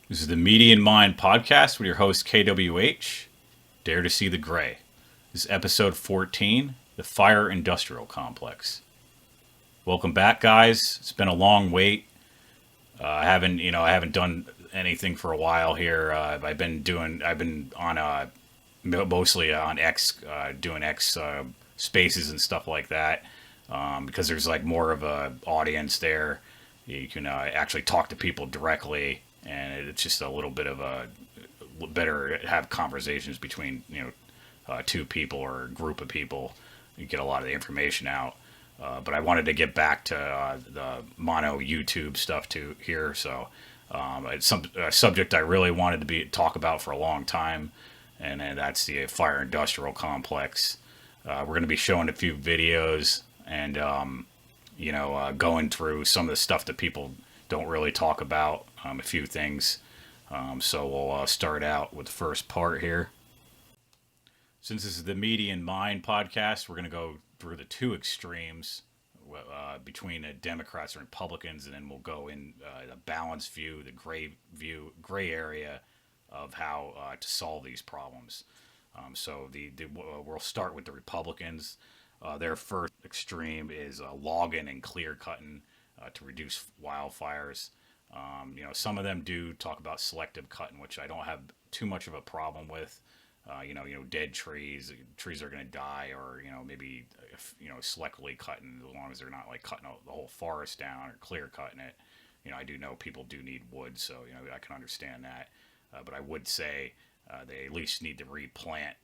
This is the Media in Mind podcast with your host K.W.H. Dare to see the gray. This is episode 14, the Fire Industrial Complex. Welcome back, guys. It's been a long wait. I haven't done anything for a while here. I've been on mostly on X, doing X spaces and stuff like that, because there's like more of a audience there. You can actually talk to people directly, and it's just a little bit of a better have conversations between two people or a group of people. You get a lot of the information out. But I wanted to get back to the mono YouTube stuff too here. So it's a subject I really wanted to talk about for a long time, and that's the fire industrial complex. We're going to be showing a few videos and going through some of the stuff that people don't really talk about. A few things. So we'll start out with the first part here. Since this is the Media in Mind podcast, we're going to go through the two extremes between Democrats and Republicans, and then we'll go in the balanced view, the gray area of how to solve these problems. We'll start with the Republicans. Their first extreme is logging and clear cutting to reduce wildfires. Some of them do talk about selective cutting, which I don't have too much of a problem with. Dead trees are going to die, or maybe selectively cutting, as long as they're not like cutting the whole forest down or clear cutting it. I do know people do need wood, so I can understand that. But I would say they at least need to replant,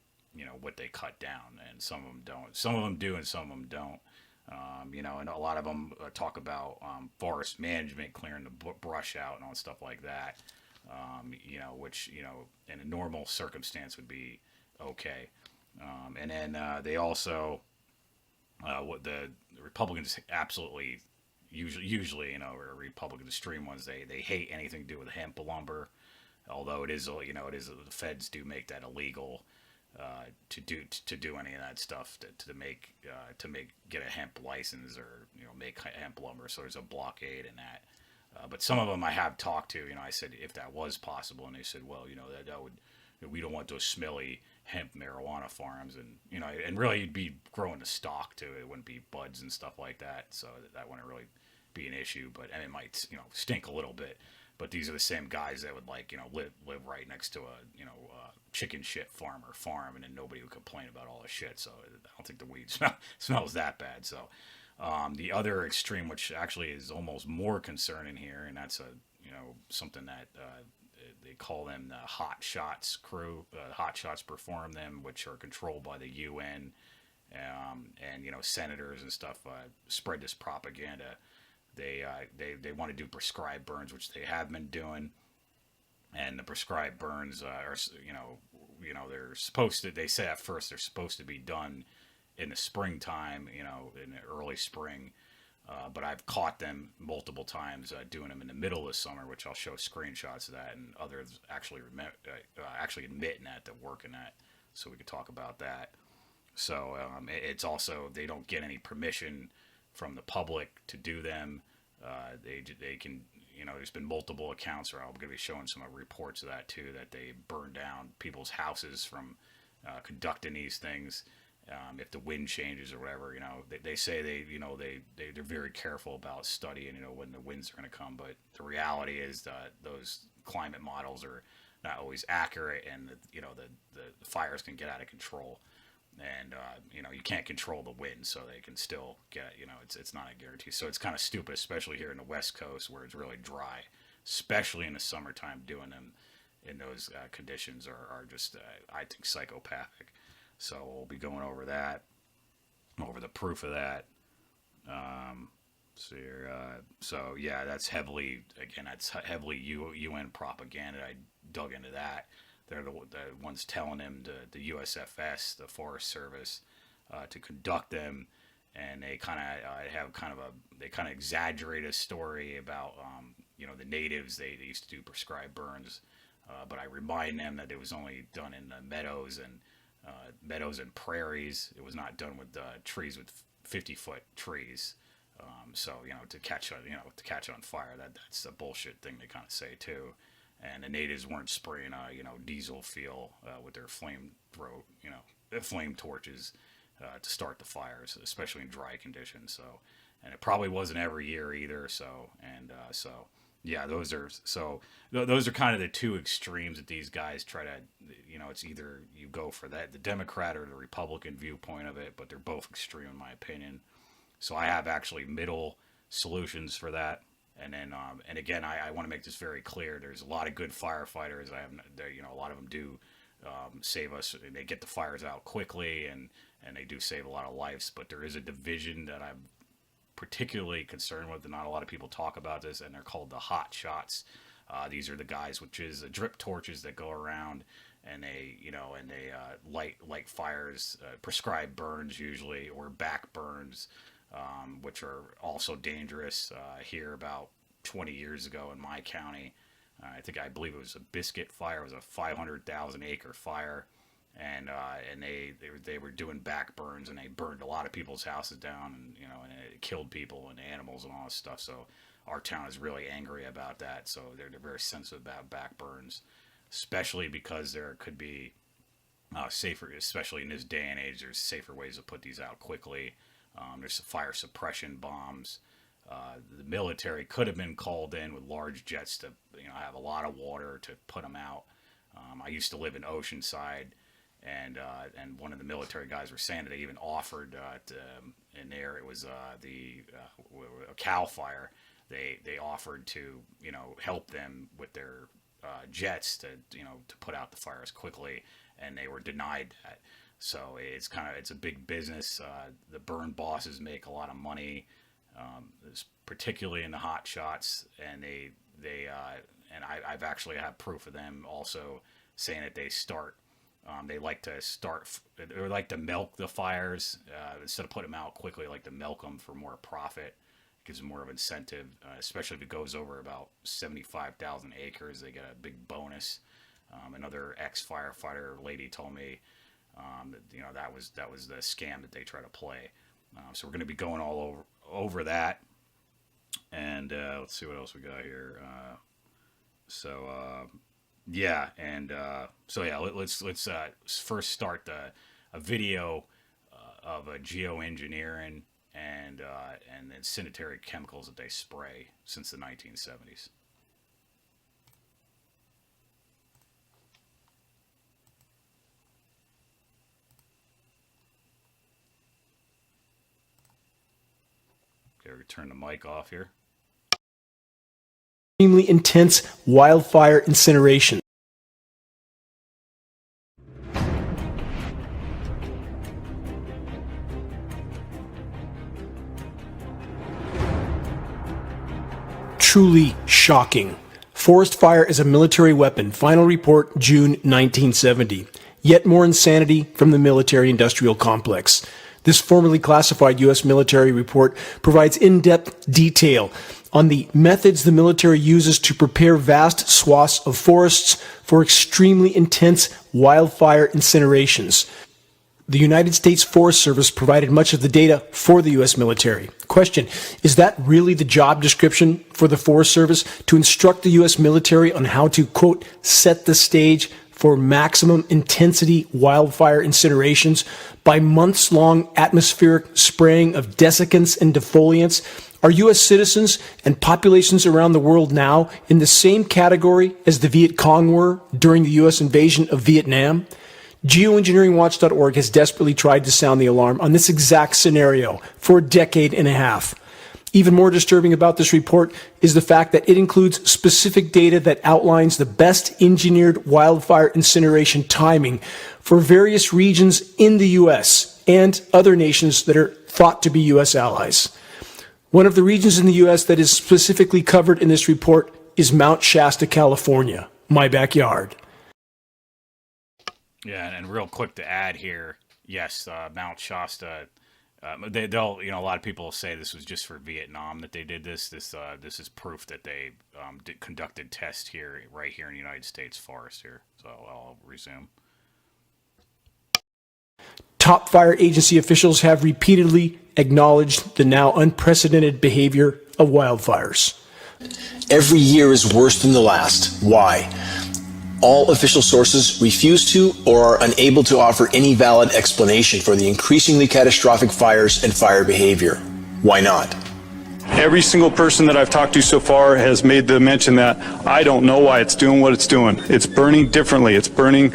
what they cut down, and some of them don't. Some of them do, and some of them don't. And a lot of them talk about forest management, clearing the brush out, and all stuff like that. Which in a normal circumstance would be okay. And then they also, what the Republicans absolutely, usually, or Republican extreme ones, they hate anything to do with hemp lumber. Although it is the feds do make that illegal to do any of that stuff to get a hemp license, or make hemp lumber. So there's a blockade in that. But some of them I have talked to, I said if that was possible, and they said, well, that would, we don't want those smelly hemp marijuana farms, and really you'd be growing the stock too. It wouldn't be buds and stuff like that, so that wouldn't really be an issue. And it might stink a little bit. But these are the same guys that would live right next to a chicken shit farm, and then nobody would complain about all the shit. So I don't think the weed smells that bad. So the other extreme, which actually is almost more concerning here, and that's something that they call them the hot shots crew. Hot shots perform them, which are controlled by the UN, and senators and stuff spread this propaganda. They want to do prescribed burns, which they have been doing, and the prescribed burns are they're supposed to. They say at first they're supposed to be done in the springtime, in the early spring. But I've caught them multiple times doing them in the middle of the summer, which I'll show screenshots of that, and others actually admitting that they're working that, so we could talk about that. So it's also, they don't get any permission from the public to do them. They can, there's been multiple accounts, or I'm going to be showing some reports of that too, that they burn down people's houses from conducting these things. If the wind changes or whatever, they say they're very careful about studying, when the winds are going to come. But the reality is that those climate models are not always accurate, and the fires can get out of control. And you can't control the wind, so they can still get, it's not a guarantee. So it's kind of stupid, especially here in the West Coast where it's really dry, especially in the summertime. Doing them in those conditions are just I think psychopathic. So we'll be going over that, over the proof of that. So yeah, that's heavily UN propaganda. I dug into that. They're the ones telling him, the USFS, the Forest Service, to conduct them, and they kind of they kind of exaggerate a story about the natives. They used to do prescribed burns, but I remind them that it was only done in the meadows and prairies. It was not done with trees with 50-foot trees. So to catch on fire, that's a bullshit thing they kind of say too. and the natives weren't spraying, diesel fuel with their flame torches to start the fires, especially in dry conditions. So, and it probably wasn't every year either. Yeah, those are kind of the two extremes that these guys try to, it's either you go for the Democrat or the Republican viewpoint of it, but they're both extreme in my opinion. So I have actually middle solutions for that. And then, and again, I want to make this very clear. There's a lot of good firefighters. A lot of them do save us. They get the fires out quickly, and they do save a lot of lives. But there is a division that I'm particularly concerned with, and not a lot of people talk about this, and they're called the hot shots. These are the guys, which is drip torches that go around, and they light fires, prescribed burns usually, or back burns, which are also dangerous. Here about 20 years ago in my county, I believe it was a Biscuit fire. It was a 500,000 acre fire, and they were doing back burns, and they burned a lot of people's houses down, and it killed people and animals and all this stuff. So our town is really angry about that. So they're very sensitive about back burns, especially because there could be safer, especially in this day and age, there's safer ways to put these out quickly. There's fire suppression bombs. The military could have been called in with large jets to have a lot of water to put them out. I used to live in Oceanside, and one of the military guys were saying that they even offered in there, it was a Cal fire. They offered to help them with their jets to put out the fires quickly, and they were denied that. So it's a big business. The burn bosses make a lot of money, particularly in the hot shots, and I've actually had proof of them also saying that they like to milk the fires instead of putting them out quickly. They like to milk them for more profit. It gives them more of incentive, especially if it goes over about 75,000 acres. They get a big bonus. Another ex-firefighter lady told me that was the scam that they try to play. So we're going to be going all over that, and let's see what else we got here. Let's first start a video of a geoengineering and then sanitary chemicals that they spray since the 1970s. Okay, we turn the mic off here. Extremely intense wildfire incineration. Truly shocking. Forest fire is a military weapon. Final report, June 1970. Yet more insanity from the military-industrial complex. This formerly classified U.S. military report provides in-depth detail on the methods the military uses to prepare vast swaths of forests for extremely intense wildfire incinerations. The United States Forest Service provided much of the data for the U.S. military. Question, is that really the job description for the Forest Service, to instruct the U.S. military on how to, quote, set the stage for maximum intensity wildfire incinerations by months-long atmospheric spraying of desiccants and defoliants? Are U.S. citizens and populations around the world now in the same category as the Viet Cong were during the U.S. invasion of Vietnam? Geoengineeringwatch.org has desperately tried to sound the alarm on this exact scenario for a decade and a half. Even more disturbing about this report is the fact that it includes specific data that outlines the best engineered wildfire incineration timing for various regions in the U.S. and other nations that are thought to be U.S. allies. One of the regions in the U.S. that is specifically covered in this report is Mount Shasta, California, my backyard. Yeah, and real quick to add here, yes, Mount Shasta. They'll a lot of people say this was just for Vietnam that they did this. This is proof that they conducted tests here, right here in the United States forest here. So I'll resume. Top fire agency officials have repeatedly acknowledged the now unprecedented behavior of wildfires. Every year is worse than the last. Why? All official sources refuse to or are unable to offer any valid explanation for the increasingly catastrophic fires and fire behavior. Why not? Every single person that I've talked to so far has made the mention that I don't know why it's doing what it's doing. It's burning differently. It's burning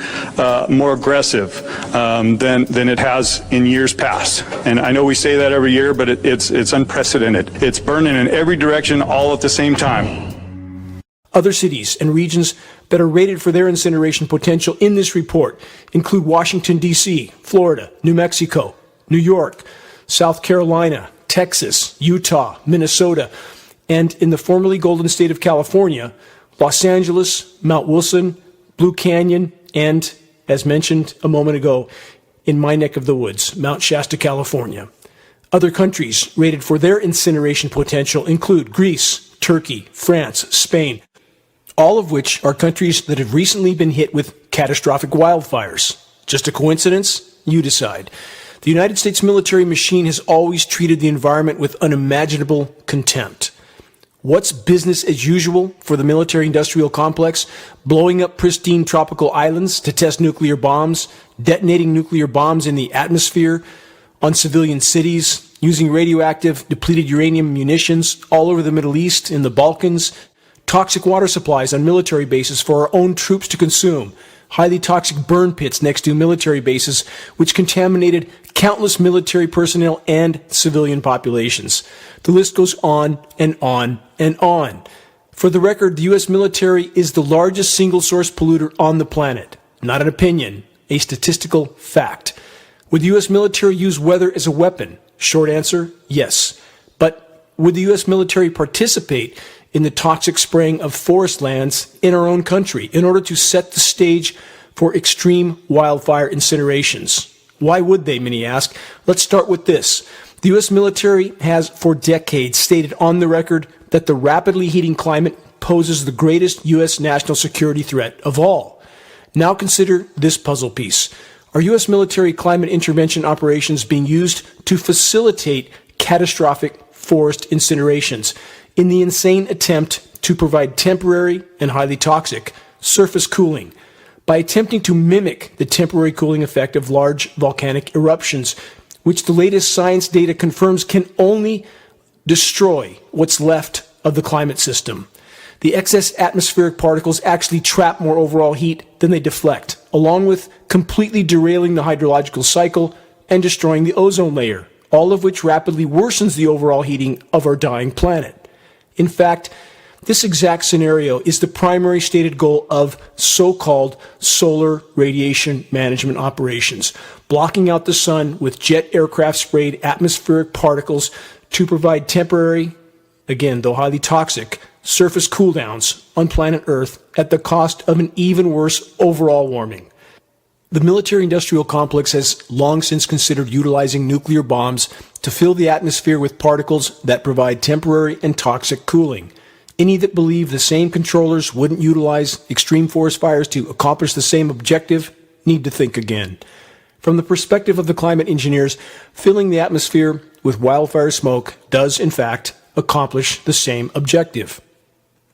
more aggressive than it has in years past. And I know we say that every year, but it's unprecedented. It's burning in every direction all at the same time. Other cities and regions that are rated for their incineration potential in this report include Washington, D.C., Florida, New Mexico, New York, South Carolina, Texas, Utah, Minnesota, and in the formerly Golden State of California, Los Angeles, Mount Wilson, Blue Canyon, and, as mentioned a moment ago, in my neck of the woods, Mount Shasta, California. Other countries rated for their incineration potential include Greece, Turkey, France, Spain, all of which are countries that have recently been hit with catastrophic wildfires. Just a coincidence? You decide. The United States military machine has always treated the environment with unimaginable contempt. What's business as usual for the military-industrial complex? Blowing up pristine tropical islands to test nuclear bombs, detonating nuclear bombs in the atmosphere, on civilian cities, using radioactive depleted uranium munitions all over the Middle East, in the Balkans, toxic water supplies on military bases for our own troops to consume, highly toxic burn pits next to military bases which contaminated countless military personnel and civilian populations. The list goes on and on and on. For the record, the U.S. military is the largest single-source polluter on the planet. Not an opinion, a statistical fact. Would the U.S. military use weather as a weapon? Short answer, yes. But would the U.S. military participate in the toxic spraying of forest lands in our own country in order to set the stage for extreme wildfire incinerations? Why would they, many ask? Let's start with this. The U.S. military has for decades stated on the record that the rapidly heating climate poses the greatest U.S. national security threat of all. Now consider this puzzle piece. Are U.S. military climate intervention operations being used to facilitate catastrophic forest incinerations in the insane attempt to provide temporary and highly toxic surface cooling by attempting to mimic the temporary cooling effect of large volcanic eruptions, which the latest science data confirms can only destroy what's left of the climate system? The excess atmospheric particles actually trap more overall heat than they deflect, along with completely derailing the hydrological cycle and destroying the ozone layer, all of which rapidly worsens the overall heating of our dying planet. In fact, this exact scenario is the primary stated goal of so-called solar radiation management operations, blocking out the sun with jet aircraft sprayed atmospheric particles to provide temporary, again, though highly toxic, surface cooldowns on planet Earth at the cost of an even worse overall warming. The military-industrial complex has long since considered utilizing nuclear bombs to fill the atmosphere with particles that provide temporary and toxic cooling. Any that believe the same controllers wouldn't utilize extreme forest fires to accomplish the same objective need to think again. From the perspective of the climate engineers, filling the atmosphere with wildfire smoke does, in fact, accomplish the same objective.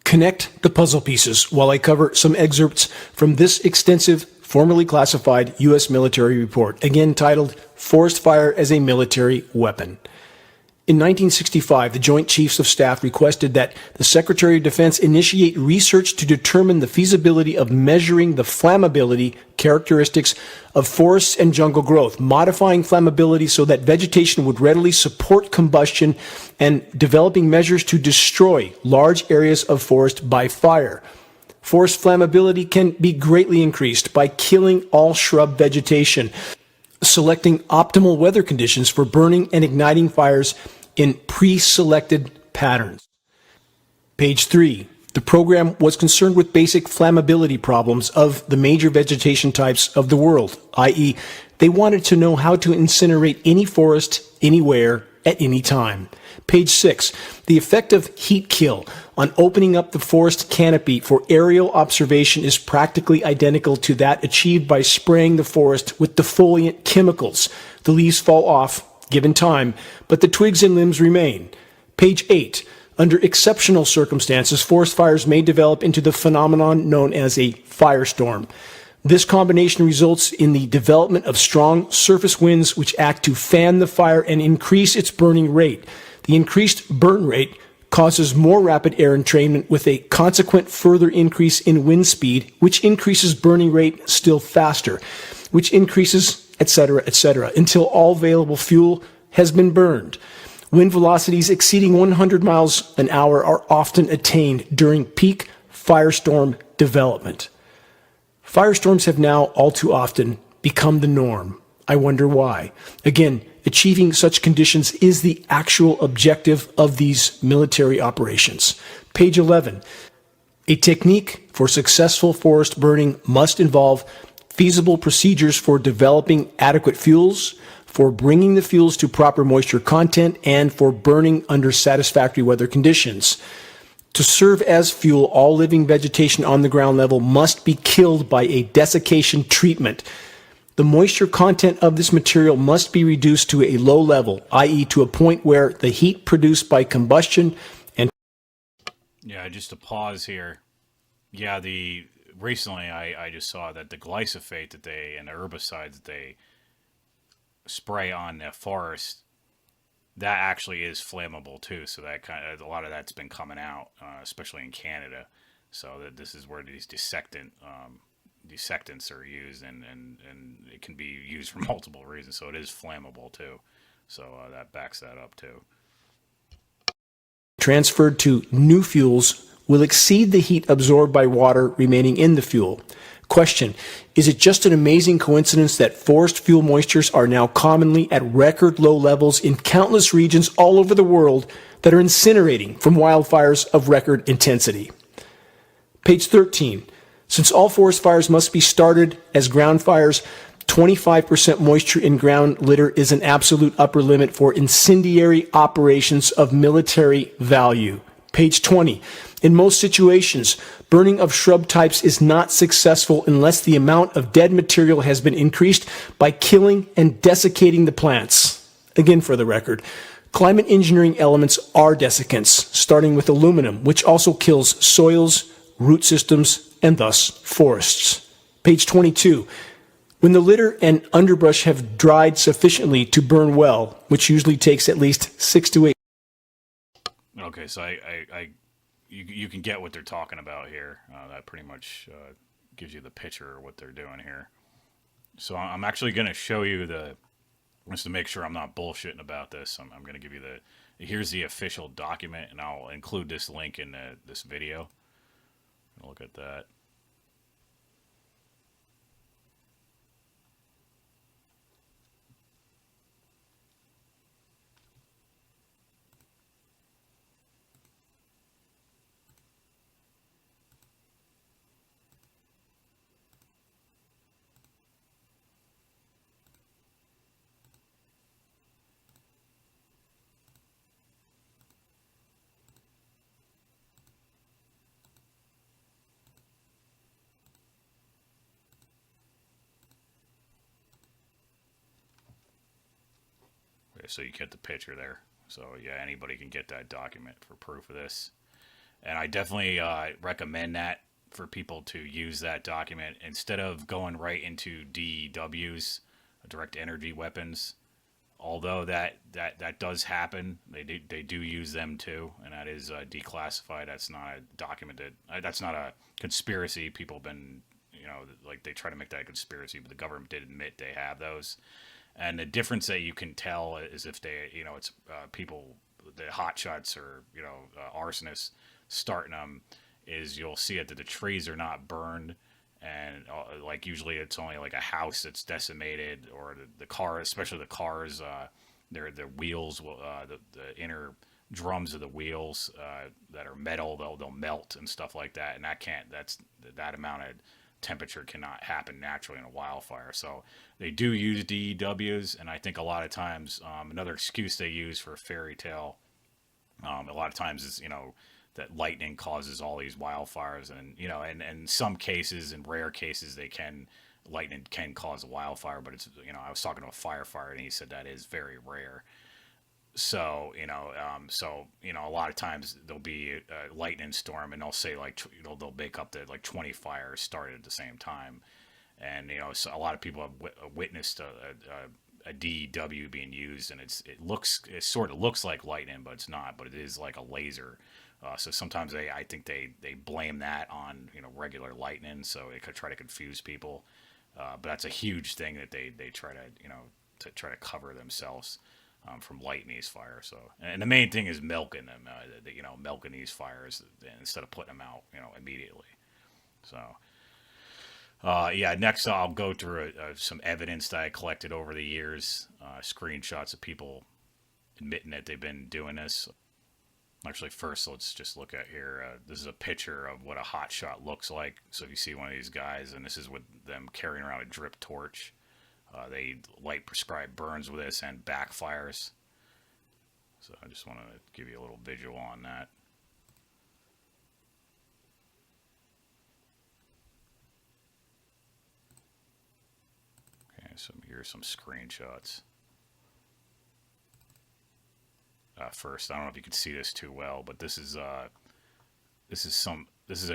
Connect the puzzle pieces while I cover some excerpts from this extensive, formerly classified U.S. military report, again titled Forest Fire as a Military Weapon. In 1965, the Joint Chiefs of Staff requested that the Secretary of Defense initiate research to determine the feasibility of measuring the flammability characteristics of forests and jungle growth, modifying flammability so that vegetation would readily support combustion, and developing measures to destroy large areas of forest by fire. Forest flammability can be greatly increased by killing all shrub vegetation, selecting optimal weather conditions for burning and igniting fires in pre-selected patterns. Page 3. The program was concerned with basic flammability problems of the major vegetation types of the world, i.e., they wanted to know how to incinerate any forest, anywhere, at any time. Page 6. The effect of heat kill on opening up the forest canopy for aerial observation is practically identical to that achieved by spraying the forest with defoliant chemicals. The leaves fall off, given time, but the twigs and limbs remain. Page 8. Under exceptional circumstances, forest fires may develop into the phenomenon known as a firestorm. This combination results in the development of strong surface winds which act to fan the fire and increase its burning rate. The increased burn rate causes more rapid air entrainment with a consequent further increase in wind speed, which increases burning rate still faster, which increases, etc., until all available fuel has been burned. Wind velocities exceeding 100 miles an hour are often attained during peak firestorm development. Firestorms have now all too often become the norm. I wonder why. Again, achieving such conditions is the actual objective of these military operations. Page 11. A technique for successful forest burning must involve feasible procedures for developing adequate fuels, for bringing the fuels to proper moisture content, and for burning under satisfactory weather conditions. To serve as fuel, all living vegetation on the ground level must be killed by a desiccation treatment. The moisture content of this material must be reduced to a low level, i.e. to a point where the heat produced by combustion and... Yeah, just to pause here. Yeah, recently I just saw that the glyphosate and the herbicides that they spray on the forest, that actually is flammable too. So that a lot of that's been coming out, especially in Canada. So that this is where these dissectants are used, and it can be used for multiple reasons. So it is flammable too. So that backs that up too. Transferred to new fuels will exceed the heat absorbed by water remaining in the fuel. Question: is it just an amazing coincidence that forest fuel moistures are now commonly at record low levels in countless regions all over the world that are incinerating from wildfires of record intensity? Page 13. Since all forest fires must be started as ground fires, 25% moisture in ground litter is an absolute upper limit for incendiary operations of military value. Page 20. In most situations, burning of shrub types is not successful unless the amount of dead material has been increased by killing and desiccating the plants. Again, for the record, climate engineering elements are desiccants, starting with aluminum, which also kills soils, root systems, and thus forests. Page 22. When the litter and underbrush have dried sufficiently to burn well, which usually takes at least 6 to 8. Okay, so you can get what they're talking about here. That pretty much gives you the picture of what they're doing here. So I'm actually going to show you just to make sure I'm not bullshitting about this. I'm going to give you here's the official document, and I'll include this link in this video. Look at that. So you get the picture there. So yeah, anybody can get that document for proof of this. And I definitely recommend that for people to use that document instead of going right into DEWs, direct energy weapons. Although that does happen, they do use them too, and that is declassified. That's not a document that's not a conspiracy. People have been, like they try to make that a conspiracy, but the government did admit they have those. And the difference that you can tell is if they, it's people, the hotshots or, arsonists starting them, is you'll see it that the trees are not burned. And like usually it's only like a house that's decimated, or the car, especially the cars, their wheels will, the inner drums of the wheels that are metal, they'll melt and stuff like that. And that amount of temperature cannot happen naturally in a wildfire. So they do use DEWs, and I think a lot of times another excuse they use for a fairy tale a lot of times is that lightning causes all these wildfires, and and in some cases, in rare cases, lightning can cause a wildfire, but it's I was talking to a firefighter and he said that is very rare. a lot of times there'll be a lightning storm, and they'll say like they'll make up that like 20 fires started at the same time, and so a lot of people have witnessed a DEW being used, and it sort of looks like lightning, but it's not. But it is like a laser. So sometimes I think they blame that on regular lightning, so it could try to confuse people. But that's a huge thing that they try to try to cover themselves from lighting these fires. So, and the main thing is milking them. Milking these fires instead of putting them out immediately. So. Next I'll go through some evidence that I collected over the years, screenshots of people admitting that they've been doing this. Actually, first, let's just look at here. This is a picture of what a hot shot looks like. So if you see one of these guys, and this is with them carrying around a drip torch, they light prescribed burns with this and backfires. So I just want to give you a little visual on that. So here's some screenshots. First, I don't know if you can see this too well, but this is a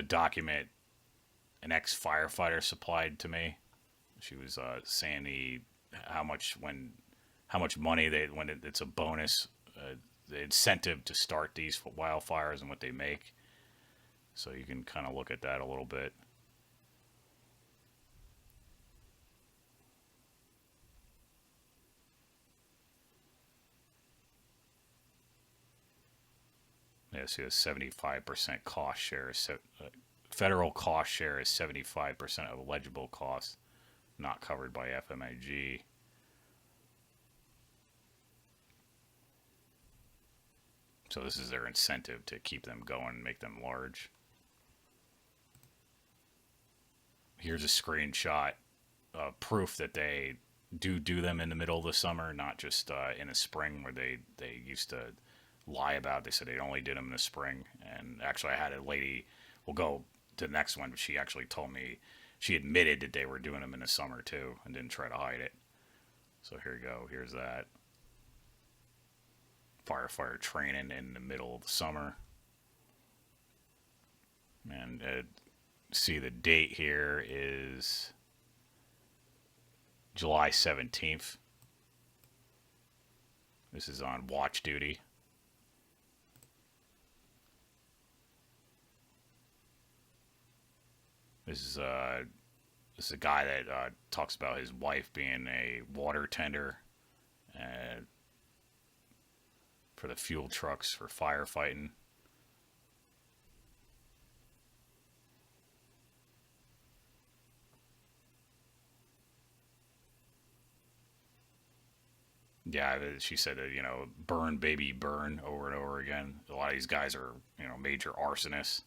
document an ex-firefighter supplied to me. She was saying how much money it's a bonus, the incentive to start these wildfires and what they make. So you can kind of look at that a little bit. Yeah, see, the 75% cost share. Federal cost share is 75% of eligible costs, not covered by FMIG. So this is their incentive to keep them going and make them large. Here's a screenshot of proof that they do them in the middle of the summer, not just in the spring where they used to lie about. They said they only did them in the spring. And actually I had a lady, we'll go to the next one, but she actually told me, she admitted that they were doing them in the summer too and didn't try to hide it. So here you go, here's that. Firefighter training in the middle of the summer. And see, the date here is July 17th. This is on watch duty. This is a guy that talks about his wife being a water tender for the fuel trucks for firefighting. Yeah, she said that, burn, baby, burn over and over again. A lot of these guys are, major arsonists.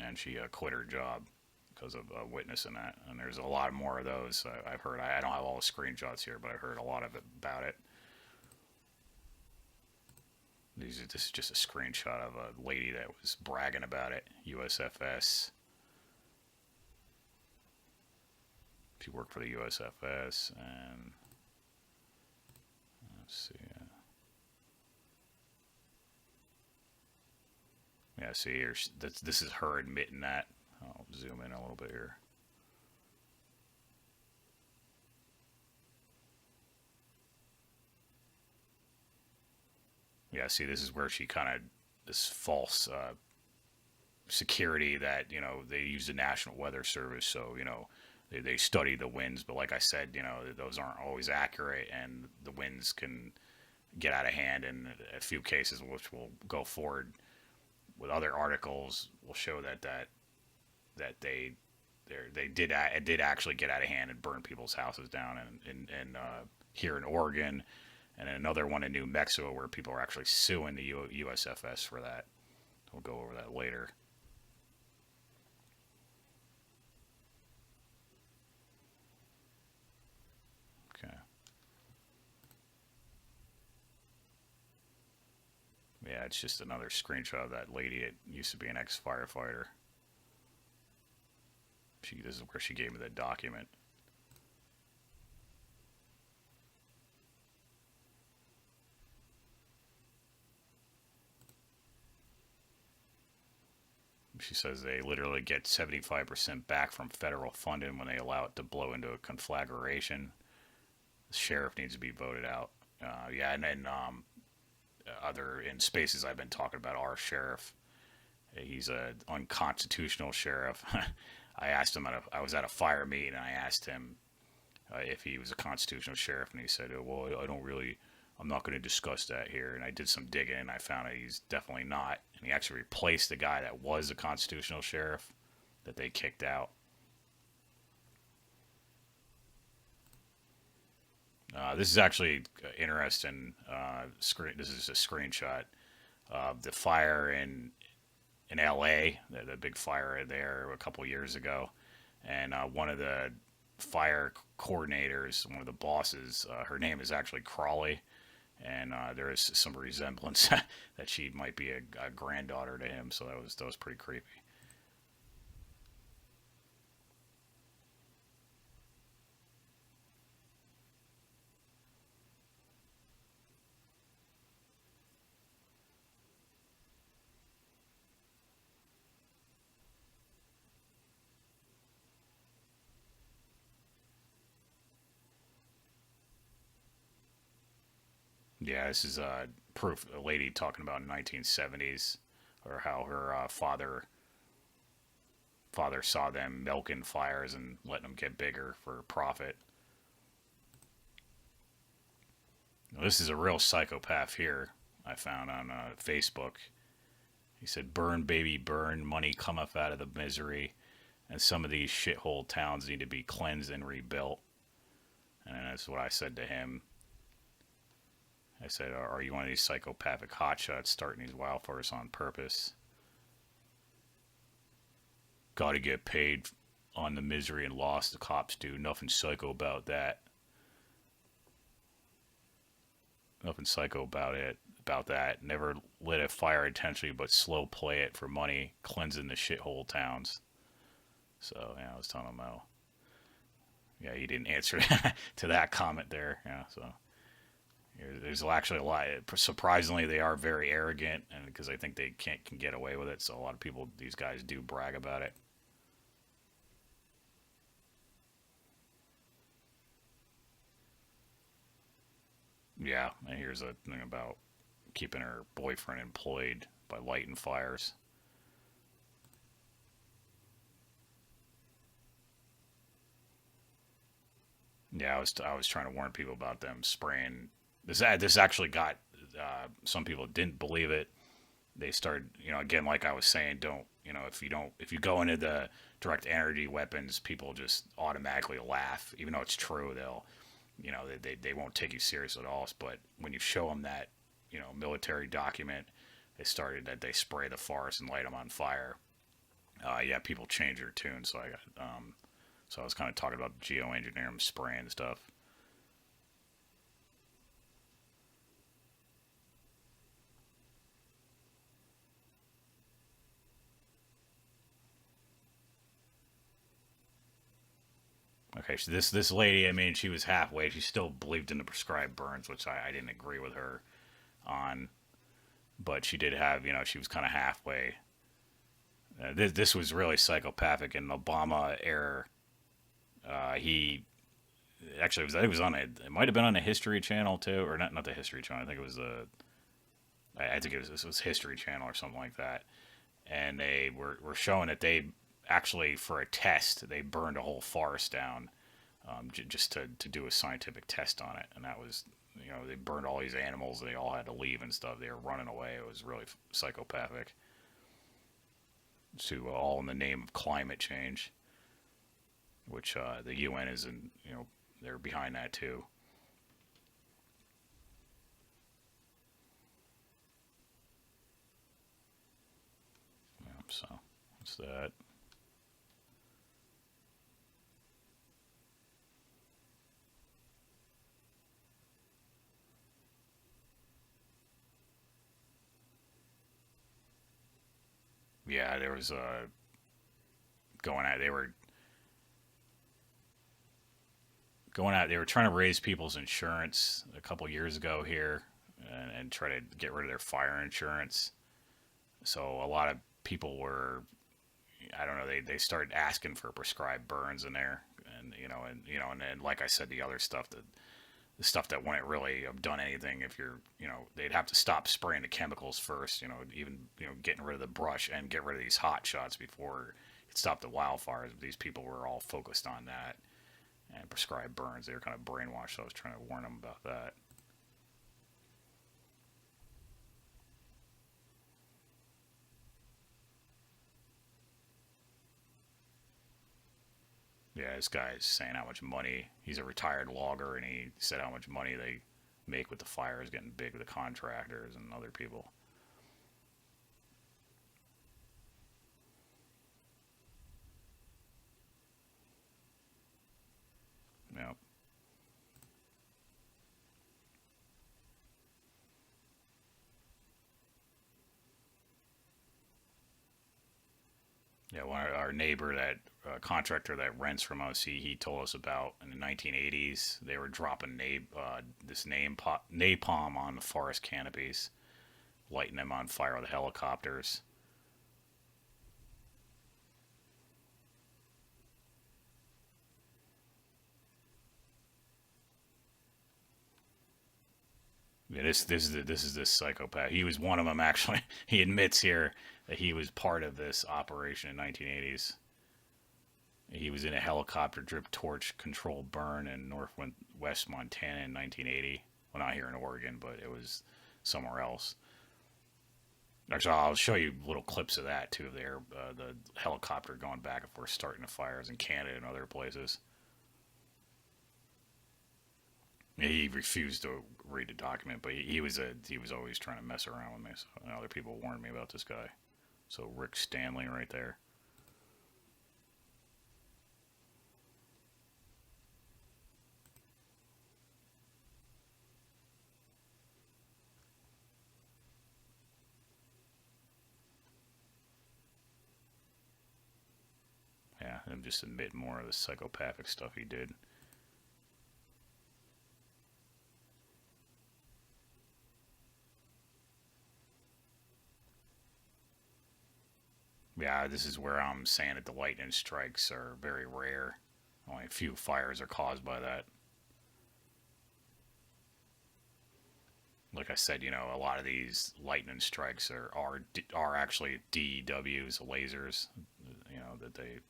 And she quit her job because of witnessing that. And there's a lot more of those I've heard. I don't have all the screenshots here, but I've heard a lot of it about it. This is just a screenshot of a lady that was bragging about it. USFS. She worked for the USFS, and let's see. Yeah, see here, this is her admitting that. I'll zoom in a little bit here. Yeah, see, this is where she kind of, this false security that, they use the National Weather Service, so, they study the winds, but like I said, those aren't always accurate, and the winds can get out of hand in a few cases, which will go forward with other articles. Will show that they did actually get out of hand and burn people's houses down, and here in Oregon, and another one in New Mexico where people are actually suing the USFS for that. We'll go over that later. Okay. Yeah, it's just another screenshot of that lady that used to be an ex-firefighter. This is where she gave me the document. She says they literally get 75% back from federal funding when they allow it to blow into a conflagration. The sheriff needs to be voted out. Yeah, and then other in spaces I've been talking about our sheriff. He's an unconstitutional sheriff. I asked him I was at a fire meeting, and I asked him if he was a constitutional sheriff, and he said, "Well, I'm not going to discuss that here." And I did some digging, and I found out he's definitely not. And he actually replaced the guy that was a constitutional sheriff that they kicked out. This is actually interesting. This is a screenshot of the fire in L.A. The big fire there a couple years ago, and one of the fire coordinators, one of the bosses, her name is actually Crawley, and there is some resemblance that she might be a granddaughter to him. So that was pretty creepy. Yeah, this is proof. A lady talking about 1970s, or how her father saw them milking fires and letting them get bigger for profit. Now, this is a real psychopath here. I found on Facebook. He said, "Burn, baby, burn. Money cometh out of the misery, and some of these shithole towns need to be cleansed and rebuilt." And that's what I said to him. I said, "Are you one of these psychopathic hotshots starting these wildfires on purpose? Got to get paid on the misery and loss the cops do. Nothing psycho about that. Nothing psycho about it. About that. Never lit a fire intentionally, but slow play it for money, cleansing the shithole towns." So yeah, I was telling him, "Oh, yeah, he didn't answer to that comment there." Yeah, so. There's actually a lot. Surprisingly, they are very arrogant, and because I think they can get away with it. So a lot of people, these guys, do brag about it. Yeah, and here's a thing about keeping her boyfriend employed by lighting fires. Yeah, I was trying to warn people about them spraying. This actually got some people didn't believe it. They started, again, like I was saying, if you go into the direct energy weapons, people just automatically laugh, even though it's true. They won't take you serious at all. But when you show them that, military document, they spray the forest and light them on fire. Yeah, people change their tune. So I was kind of talking about geoengineering, spraying stuff. Okay, so this lady, I mean, she was halfway. She still believed in the prescribed burns, which I didn't agree with her on. But she did have, she was kind of halfway. This was really psychopathic in Obama era. He actually I think it was on it might have been on the History Channel too, or not the History Channel. I think it was I think it was History Channel or something like that. And they were showing that they actually, for a test, they burned a whole forest down, just to do a scientific test on it. And that was, they burned all these animals. They all had to leave and stuff. They were running away. It was really psychopathic. To all in the name of climate change, which the UN is, they're behind that too. Yeah, so what's that? Yeah, there was going at they were going out. They were trying to raise people's insurance a couple years ago here, and try to get rid of their fire insurance. So a lot of people were I don't know, they started asking for prescribed burns in there, and and then like I said, the other stuff that the stuff that wouldn't really have done anything if you're, they'd have to stop spraying the chemicals first, even, getting rid of the brush and get rid of these hot shots before it stopped the wildfires. These people were all focused on that and prescribed burns. They were kind of brainwashed, so I was trying to warn them about that. Yeah, this guy's saying how much money, he's a retired logger, and he said how much money they make with the fires getting big with the contractors and other people. Yep. Yeah, our neighbor, that contractor that rents from us, he told us about in the 1980s they were dropping napalm on the forest canopies, lighting them on fire with helicopters. Yeah, this psychopath. He was one of them actually. He admits here that he was part of this operation in 1980s. He was in a helicopter drip torch controlled burn in northwest Montana in 1980. Well, not here in Oregon, but it was somewhere else. Actually, I'll show you little clips of that too. There, the helicopter going back and forth, starting the fires in Canada and other places. He refused to read the document, but he was always trying to mess around with me. So other people warned me about this guy. So Rick Stanley right there. Yeah, and just admit more of the psychopathic stuff he did. Yeah, this is where I'm saying that the lightning strikes are very rare. Only a few fires are caused by that. Like I said, a lot of these lightning strikes are actually DEWs, lasers, that they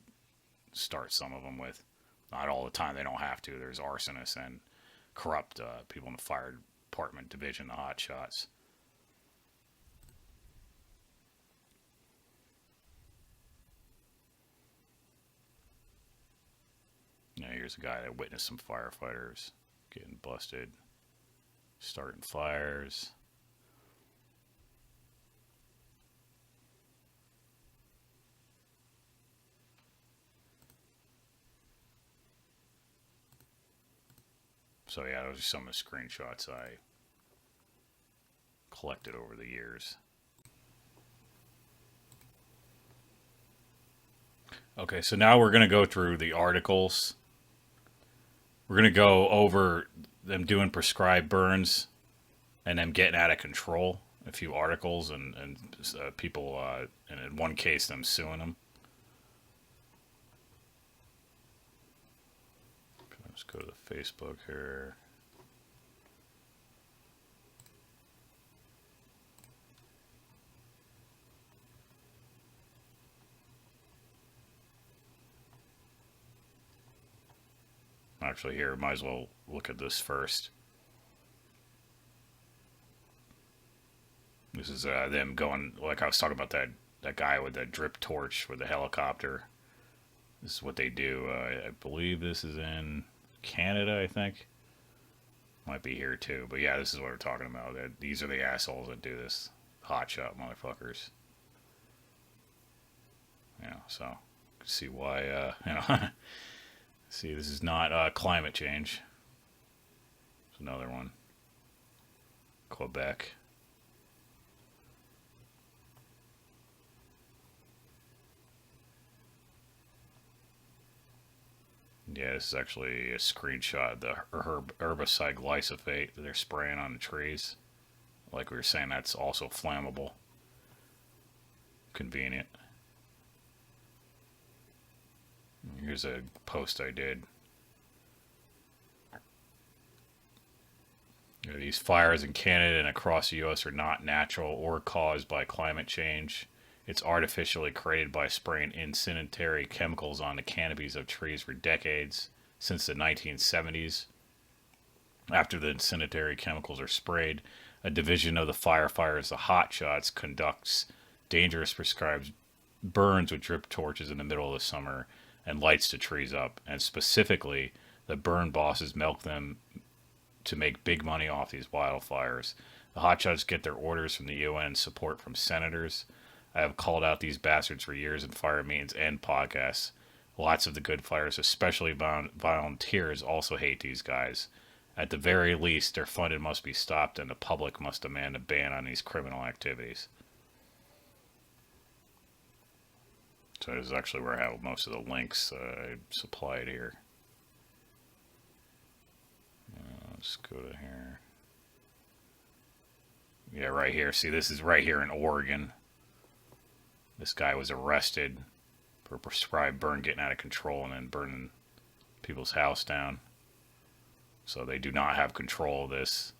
start some of them with. Not all the time, they don't have to. There's arsonists and corrupt people in the fire department division, the hot shots. Here's a guy that witnessed some firefighters getting busted, starting fires. So yeah, those are some of the screenshots I collected over the years. Okay, so now we're going to go through the articles. We're going to go over them doing prescribed burns and them getting out of control. A few articles and people, and in one case, them suing them. Let's go to the Facebook here. Actually, here, might as well look at this first. This is them going, like I was talking about that guy with the drip torch with the helicopter. This is what they do. I believe this is in Canada, I think. Might be here too. But yeah, this is what we're talking about. These are the assholes that do this. Hotshot motherfuckers. So see why, see, this is not climate change. There's another one. Quebec. Yeah, this is actually a screenshot of the herbicide glyphosate that they're spraying on the trees. Like we were saying, that's also flammable. Convenient. Here's a post I did. These fires in Canada and across the U.S. are not natural or caused by climate change. It's artificially created by spraying incendiary chemicals on the canopies of trees for decades, since the 1970s. After the incendiary chemicals are sprayed, a division of the firefighters, the hotshots, conducts dangerous prescribed burns with drip torches in the middle of the summer and lights the trees up. And specifically, the burn bosses milk them to make big money off these wildfires. The hotshots get their orders from the UN and support from senators. I have called out these bastards for years in fire meetings and podcasts. Lots of the good fires, especially volunteers, also hate these guys. At the very least, their funding must be stopped and the public must demand a ban on these criminal activities. So this is actually where I have most of the links I supplied here. Let's go to here. Yeah, right here. See, this is right here in Oregon. This guy was arrested for prescribed burn getting out of control and then burning people's house down. So they do not have control of this.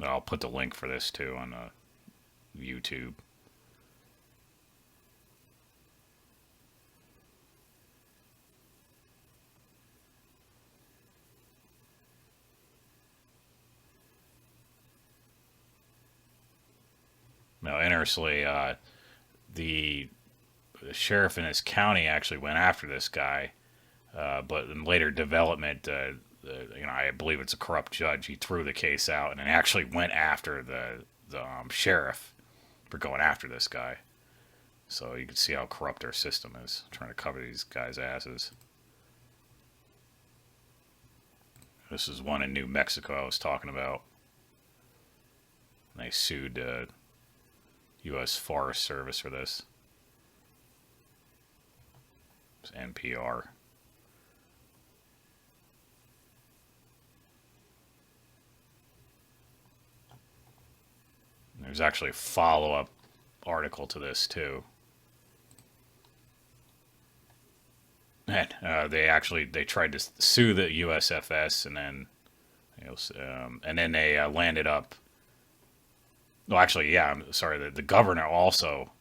I'll put the link for this too on YouTube. Now, interestingly, the sheriff in his county actually went after this guy, but in later development, I believe it's a corrupt judge. He threw the case out and then actually went after the sheriff for going after this guy. So you can see how corrupt our system is, trying to cover these guys' asses. This is one in New Mexico I was talking about. They sued U.S. Forest Service for this. It's NPR. There's actually a follow-up article to this too. And they tried to sue the USFS and then they landed up. Well, actually, yeah, I'm sorry. The governor also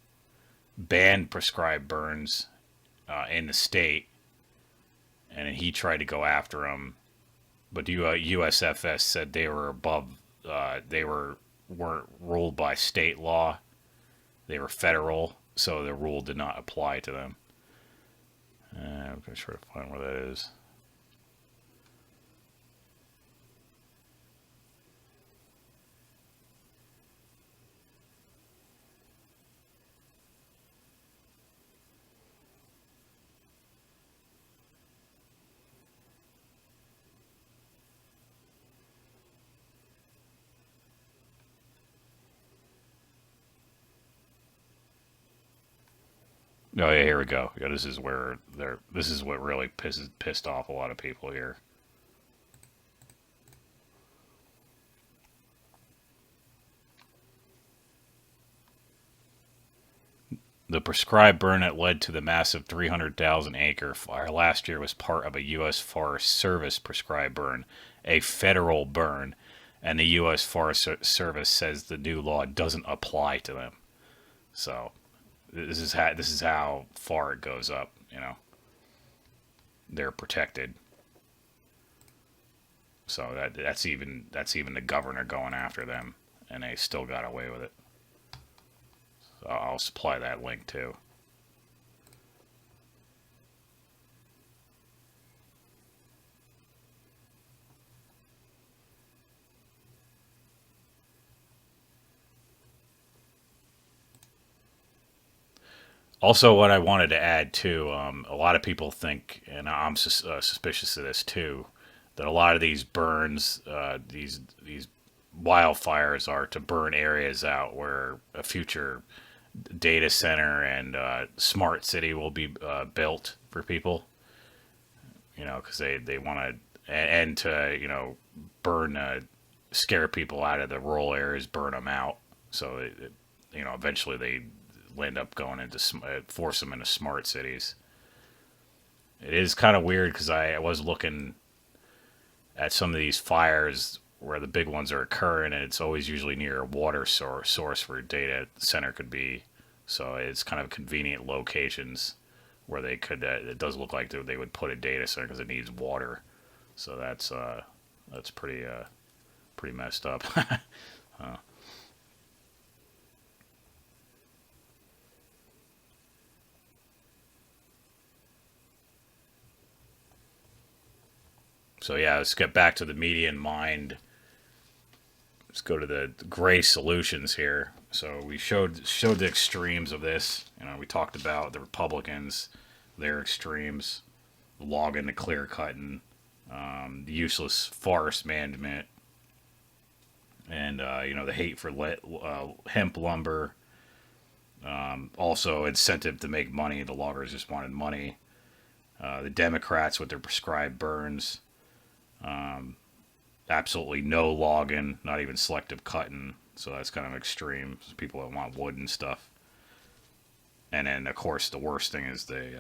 banned prescribed burns in the state, and he tried to go after them, but USFS said they were above. Weren't ruled by state law. They were federal, so the rule did not apply to them. I'm going to try to find where that is. Oh yeah, here we go. Yeah, this is where this is what really pissed off a lot of people here. The prescribed burn that led to the massive 300,000 acre fire last year was part of a U.S. Forest Service prescribed burn, a federal burn, and the U.S. Forest Service says the new law doesn't apply to them. So this is how far it goes up. They're protected. So that's even the governor going after them, and they still got away with it. So I'll supply that link too. Also, what I wanted to add too, a lot of people think, and I'm suspicious of this too, that a lot of these burns, these wildfires, are to burn areas out where a future data center and smart city will be built for people. Because they want to, and to burn, scare people out of the rural areas, burn them out. So eventually they end up going into force them into smart cities. It is kind of weird because I was looking at some of these fires where the big ones are occurring, and it's always usually near a water source where a data center could be. So it's kind of convenient locations where they could. It does look like they would put a data center because it needs water. So that's pretty messed up. So yeah, let's get back to the media in mind. Let's go to the gray solutions here. So we showed the extremes of this. We talked about the Republicans, their extremes, logging, the clear cutting, the useless forest management, and the hate for hemp lumber. Also, incentive to make money. The loggers just wanted money. The Democrats with their prescribed burns. Absolutely no logging, not even selective cutting. So that's kind of extreme. People that want wood and stuff. And then, of course, the worst thing is the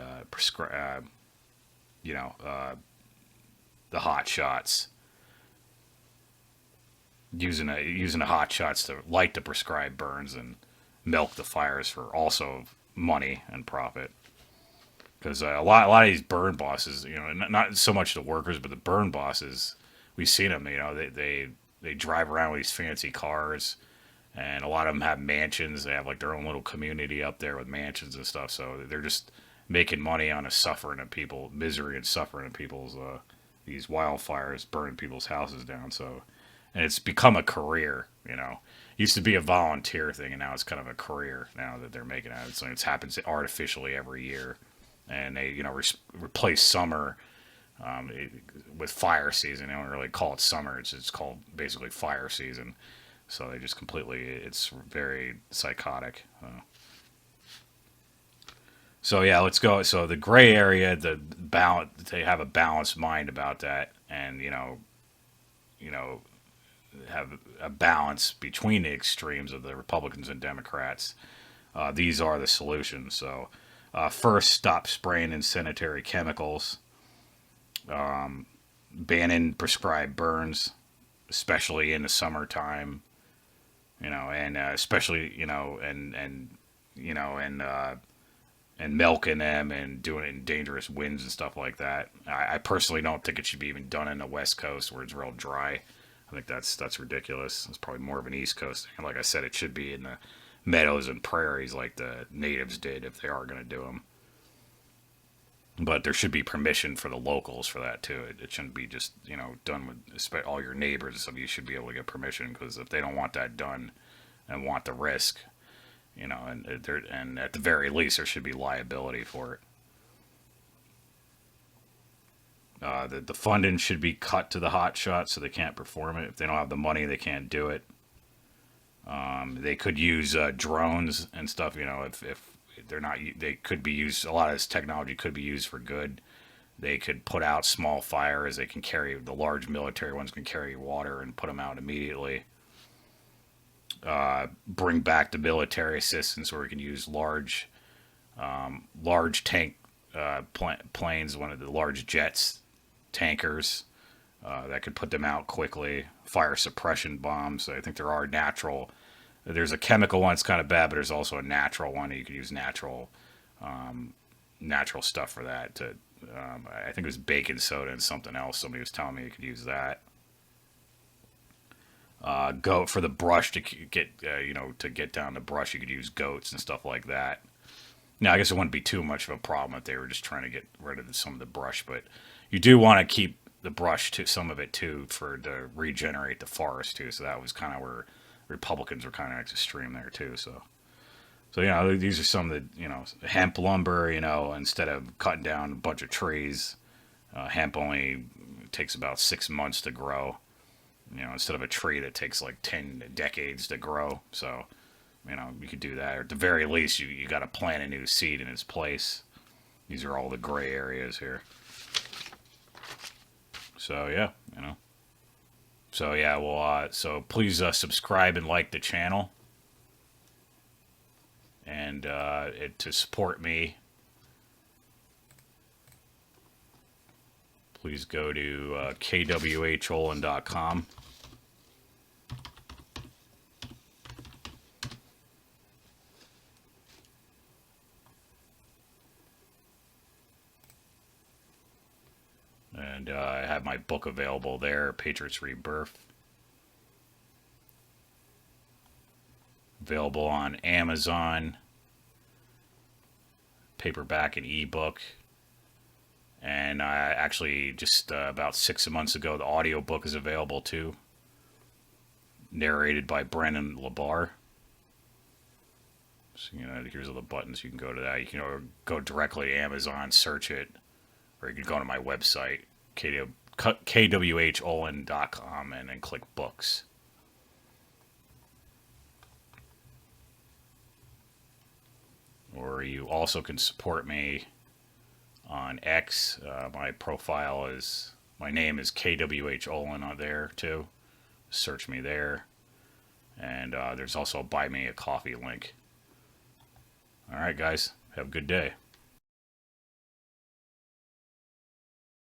the hot shots. Using the hot shots to light the prescribed burns and milk the fires for also money and profit. Because a lot of these burn bosses, not so much the workers, but the burn bosses, we've seen them. They drive around with these fancy cars, and a lot of them have mansions. They have like their own little community up there with mansions and stuff. So they're just making money on the suffering of people, misery and suffering of people's these wildfires burning people's houses down. So, and it's become a career. Used to be a volunteer thing, and now it's kind of a career now that they're making it. So it happens artificially every year. And they, replace summer with fire season. They don't really call it summer. It's called basically fire season. So they just it's very psychotic. So yeah, let's go. So the gray area, they have a balanced mind about that, and have a balance between the extremes of the Republicans and Democrats. These are the solutions. So. First, stop spraying incendiary chemicals. Banning prescribed burns, especially in the summertime. And especially and milking them and doing it in dangerous winds and stuff like that. I personally don't think it should be even done in the West Coast where it's real dry. I think that's ridiculous. It's probably more of an East Coast thing. Like I said, it should be in the meadows and prairies like the natives did if they are going to do them. But there should be permission for the locals for that too. It shouldn't be just done with all your neighbors and stuff. You should be able to get permission, because if they don't want that done and want the risk, and at the very least there should be liability for it. The funding should be cut to the hot shot so they can't perform it. If they don't have the money, they can't do it. They could use drones and stuff. If they're not, they could be used. A lot of this technology could be used for good. They could put out small fires. They can carry, the large military ones can carry water and put them out immediately. Bring back the military assistance, where we can use large tank planes, one of the large jets, tankers. That could put them out quickly. Fire suppression bombs. I think there are natural. There's a chemical one that's kind of bad, but there's also a natural one. You could use natural stuff for that. I think it was baking soda and something else. Somebody was telling me you could use that. Goat for the brush to get to get down the brush. You could use goats and stuff like that. Now, I guess it wouldn't be too much of a problem if they were just trying to get rid of some of the brush, but you do want to keep the brush, to some of it too, to regenerate the forest too. So that was kind of where Republicans were kind of extreme there too. So these are some of the hemp lumber. Instead of cutting down a bunch of trees, hemp only takes about 6 months to grow. Instead of a tree that takes like 10 decades to grow. So you could do that, or at the very least you got to plant a new seed in its place. These are all the gray areas here. So yeah, So please subscribe and like the channel. And to support me, please go to K.W.H.Olin.com. And I have my book available there, Patriots Rebirth. Available on Amazon, paperback and ebook. And I actually just about 6 months ago, the audiobook is available too. Narrated by Brennan LaBar. So, here's all the buttons. You can go to that. You can go directly to Amazon, search it. Or you can go to my website, kwholin.com, and then click books. Or you also can support me on X. My profile is, my name is K.W.H. Olin on there too. Search me there. And there's also a Buy Me a Coffee link. All right, guys. Have a good day.